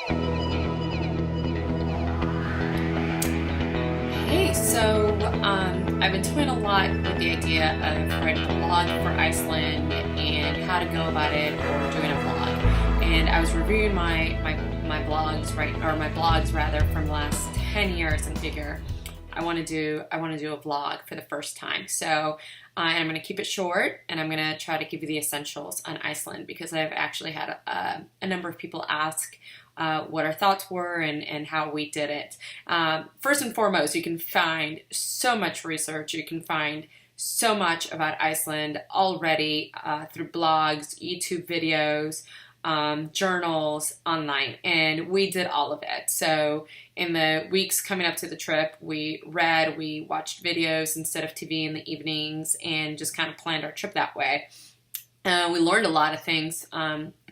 Hey, so I've been toying a lot with the idea of writing a blog for Iceland and how to go about it or doing a blog. And I was reviewing my blogs, right, or my blogs rather, from the last 10 years and figure I want to do a vlog for the first time. So I'm going to keep it short, and I'm going to try to give you the essentials on Iceland because I've actually had a number of people ask what our thoughts were and how we did it. First and foremost, you can find so much research. You can find so much about Iceland already through blogs, YouTube videos, journals, online, and we did all of it. So in the weeks coming up to the trip, we watched videos instead of TV in the evenings, and just kind of planned our trip that way. We learned a lot of things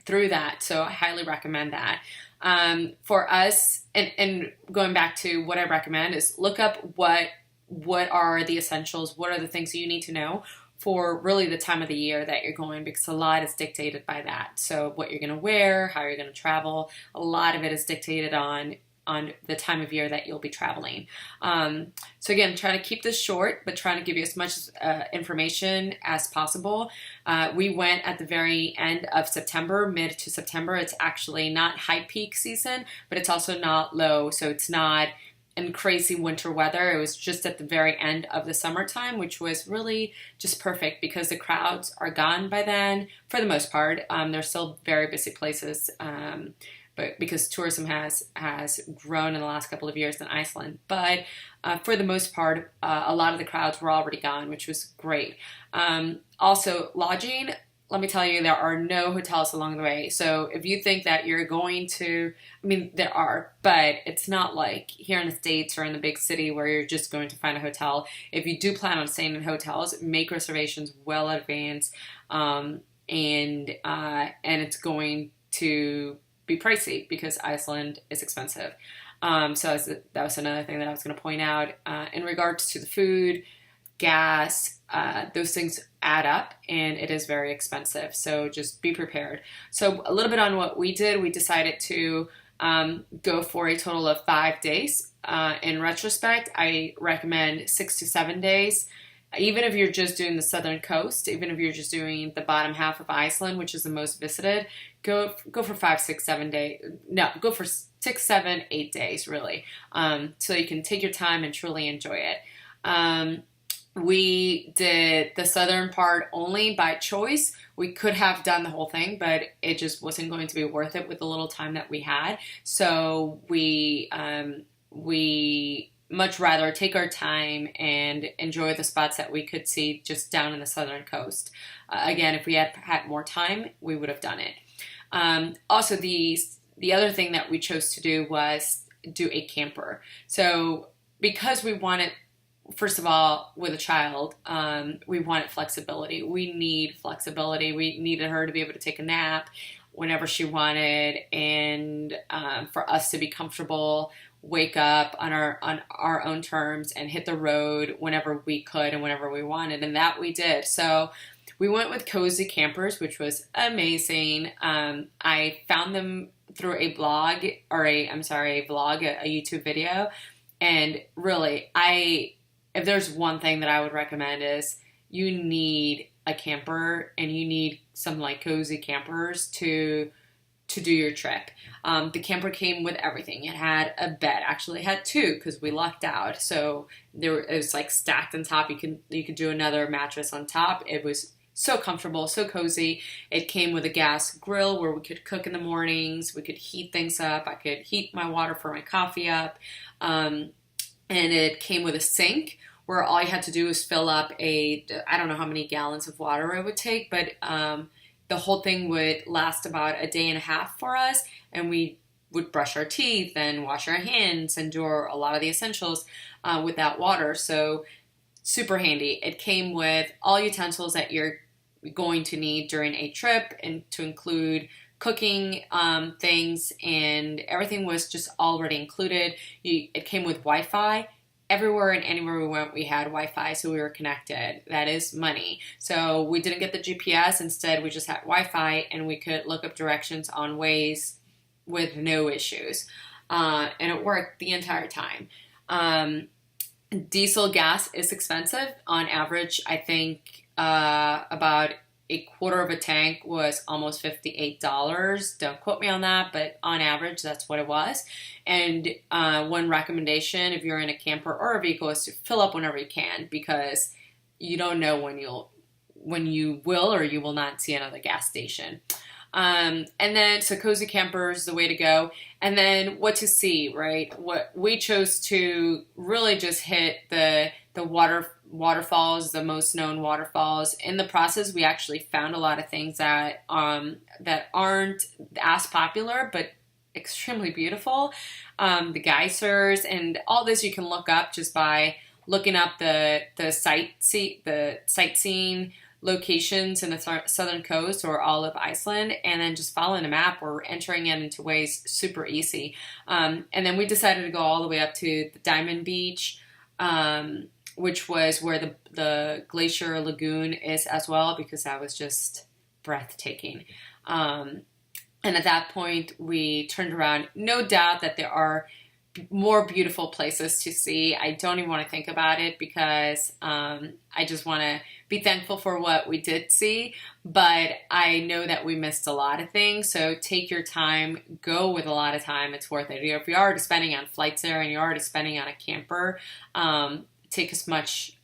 through that, so I highly recommend that. For us, and going back to what I recommend is look up what are the essentials, what are the things that you need to know for really the time of the year that you're going, because a lot is dictated by that. So what you're going to wear, how you're going to travel, a lot of it is dictated on the time of year that you'll be traveling. So again, trying to keep this short, but trying to give you as much information as possible. We went at the very end of September, mid to September. It's actually not high peak season, but it's also not low. So it's not in crazy winter weather. It was just at the very end of the summertime, which was really just perfect because the crowds are gone by then for the most part. They're still very busy places, but because tourism has grown in the last couple of years in Iceland. But for the most part, a lot of the crowds were already gone, which was great. Also, lodging, let me tell you, there are no hotels along the way. So if you think that you're going to, I mean, there are, but it's not like here in the States or in the big city where you're just going to find a hotel. If you do plan on staying in hotels, make reservations well in advance, and it's going to be pricey because Iceland is expensive. So that was another thing that I was going to point out. In regards to the food, gas, those things add up, and it is very expensive. So just be prepared. So a little bit on what we did. We decided to go for a total of 5 days. In retrospect, I recommend 6 to 7 days. Even if you're just doing the southern coast, even if you're just doing the bottom half of Iceland, which is the most visited, go for 5, 6, 7 days. No, go for 6, 7, 8 days, really. So you can take your time and truly enjoy it. We did the southern part only by choice. We could have done the whole thing, but it just wasn't going to be worth it with the little time that we had. So we much rather take our time and enjoy the spots that we could see just down in the southern coast. Again, if we had had more time, we would have done it. Also, the other thing that we chose to do was do a camper. So because we wanted, first of all, with a child, we wanted flexibility. We need flexibility. We needed her to be able to take a nap whenever she wanted, and for us to be comfortable, wake up on our own terms and hit the road whenever we could and whenever we wanted, and that we did. So we went with Cozy Campers, which was amazing. I found them through a blog, or a YouTube video, and really, if there's one thing that I would recommend is you need a camper, and you need some like Cozy Campers to do your trip. The camper came with everything. It had a bed. Actually, it had two because we lucked out. So it was like stacked on top. You could do another mattress on top. It was so comfortable, so cozy. It came with a gas grill where we could cook in the mornings. We could heat things up. I could heat my water for my coffee up. And it came with a sink where all you had to do was fill up I don't know how many gallons of water it would take, but the whole thing would last about a day and a half for us, and we would brush our teeth and wash our hands and do a lot of the essentials with that water. So super handy. It came with all utensils that you're going to need during a trip, and to include cooking things, and everything was just already included. It came with Wi-Fi. Everywhere and anywhere we went, we had Wi-Fi, so we were connected. That is money. So we didn't get the GPS. Instead, we just had Wi-Fi, and we could look up directions on Waze with no issues. And it worked the entire time. Diesel gas is expensive. On average, I think about a quarter of a tank was almost $58. Don't quote me on that, but on average, that's what it was. And one recommendation, if you're in a camper or a vehicle, is to fill up whenever you can, because you don't know when you will or you will not see another gas station. And then, so cozy camper is the way to go. And then what to see, right? What we chose to really just hit the waterfalls, the most known waterfalls. In the process, we actually found a lot of things that aren't as popular, but extremely beautiful. The geysers and all this you can look up just by looking up the sightseeing locations in the southern coast or all of Iceland, and then just following a map or entering it into ways super easy. And then we decided to go all the way up to the Diamond Beach, which was where the Glacier Lagoon is as well, because that was just breathtaking. And at that point, we turned around. No doubt that there are more beautiful places to see. I don't even want to think about it, because I just want to be thankful for what we did see. But I know that we missed a lot of things. So take your time, go with a lot of time. It's worth it. If you're already spending on flights there and you're already spending on a camper, take as much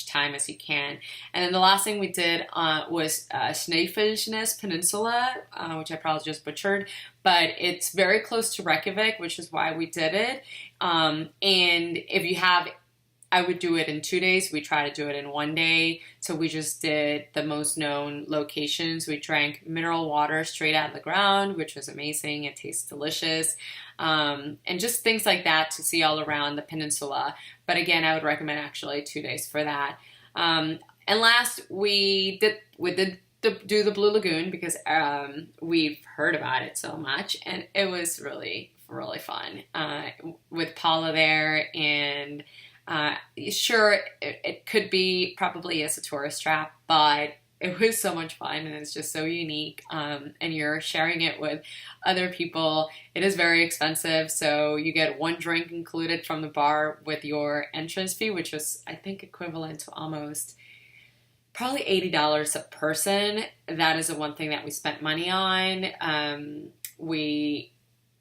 time as you can. And then the last thing we did was Snæfellsnes Peninsula, which I probably just butchered, but it's very close to Reykjavik, which is why we did it. And if you have, I would do it in 2 days. We try to do it in 1 day. So we just did the most known locations. We drank mineral water straight out of the ground, which was amazing. It tastes delicious. And just things like that to see all around the peninsula. But again, I would recommend actually 2 days for that. And last, we did do the Blue Lagoon, because we've heard about it so much, and it was really, really fun with Paula there. And sure, it could be probably as a tourist trap, but it was so much fun, and it's just so unique. And you're sharing it with other people. It is very expensive, so you get one drink included from the bar with your entrance fee, which was, I think, equivalent to almost probably $80 a person. That is the one thing that we spent money on.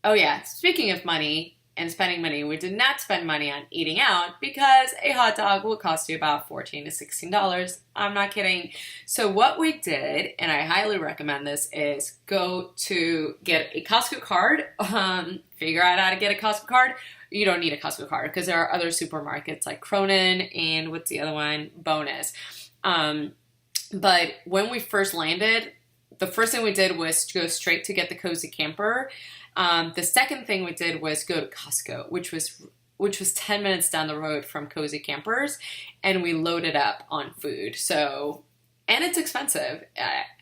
Oh yeah, speaking of money and spending money, we did not spend money on eating out, because a hot dog will cost you about $14 to $16. I'm not kidding. So what we did, and I highly recommend this, is go to get a Costco card. Figure out how to get a Costco card. You don't need a Costco card, because there are other supermarkets like Cronin and what's the other one? Bonus. But when we first landed, the first thing we did was to go straight to get the cozy camper. The second thing we did was go to Costco, which was 10 minutes down the road from Cozy Campers, and we loaded up on food. So, and it's expensive.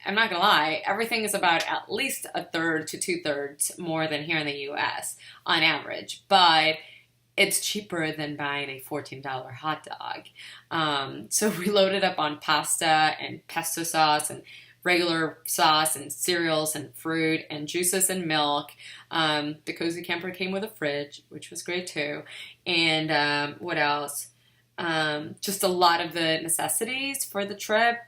I'm not gonna lie, everything is about at least a third to 2/3 more than here in the US on average, but it's cheaper than buying a $14 hot dog. So we loaded up on pasta and pesto sauce and regular sauce and cereals and fruit and juices and milk. The cozy camper came with a fridge, which was great too. And what else? Just a lot of the necessities for the trip,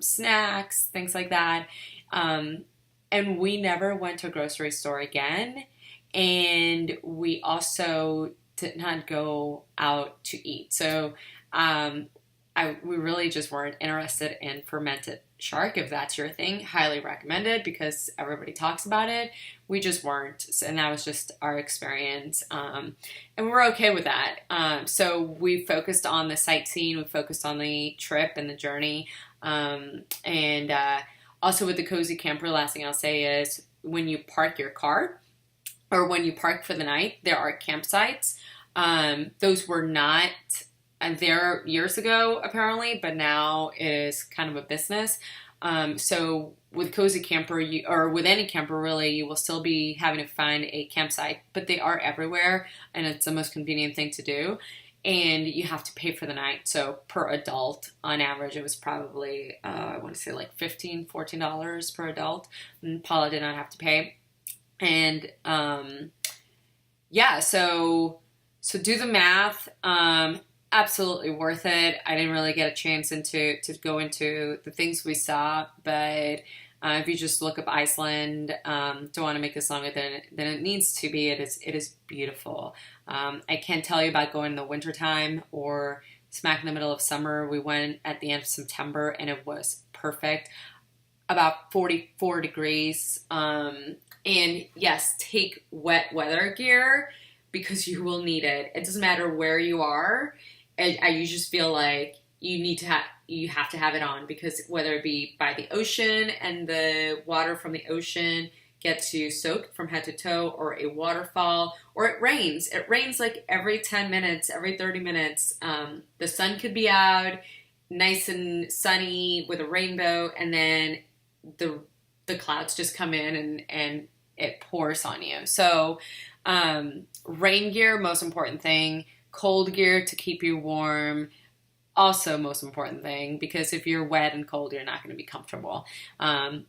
snacks, things like that. And we never went to a grocery store again. And we also did not go out to eat. So we really just weren't interested in fermented shark. If that's your thing, highly recommended, because everybody talks about it. We just weren't, and that was just our experience, and we're okay with that. So we focused on the sightseeing, we focused on the trip and the journey, and also with the cozy camper, last thing I'll say is when you park your car or when you park for the night, there are campsites. Those were not there years ago, apparently, but now it is kind of a business. So with Cozy Camper, or with any camper really, you will still be having to find a campsite, but they are everywhere, and it's the most convenient thing to do. And you have to pay for the night. So per adult, on average, it was probably, I want to say like $15, $14 per adult. And Paula did not have to pay. And yeah, so do the math. Absolutely worth it. I didn't really get a chance to go into the things we saw, but if you just look up Iceland, don't want to make this longer than it needs to be. It is beautiful. I can't tell you about going in the wintertime or smack in the middle of summer. We went at the end of September and it was perfect. About 44 degrees. And yes, take wet weather gear because you will need it. It doesn't matter where you are. You just feel like you have to have it on, because whether it be by the ocean and the water from the ocean gets you soaked from head to toe, or a waterfall, or it rains. It rains like every 10 minutes, every 30 minutes. The sun could be out, nice and sunny with a rainbow, and then the clouds just come in and it pours on you. So rain gear, most important thing. Cold gear to keep you warm, also most important thing, because if you're wet and cold, you're not going to be comfortable.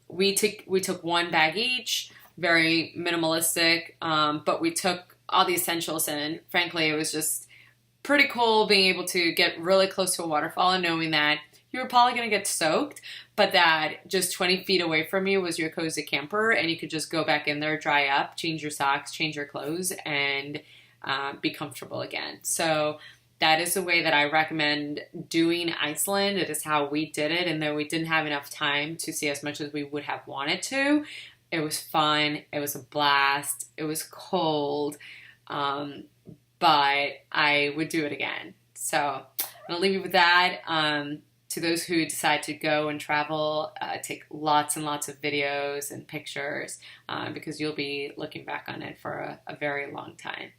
We took one bag each, very minimalistic, but we took all the essentials, and frankly, it was just pretty cool being able to get really close to a waterfall and knowing that you were probably going to get soaked, but that just 20 feet away from you was your cozy camper, and you could just go back in there, dry up, change your socks, change your clothes, and be comfortable again. So that is the way that I recommend doing Iceland. It is how we did it, and though we didn't have enough time to see as much as we would have wanted to, it was fun. It was a blast. It was cold, but I would do it again. So I'm going to leave you with that. To those who decide to go and travel, take lots and lots of videos and pictures, because you'll be looking back on it for a very long time.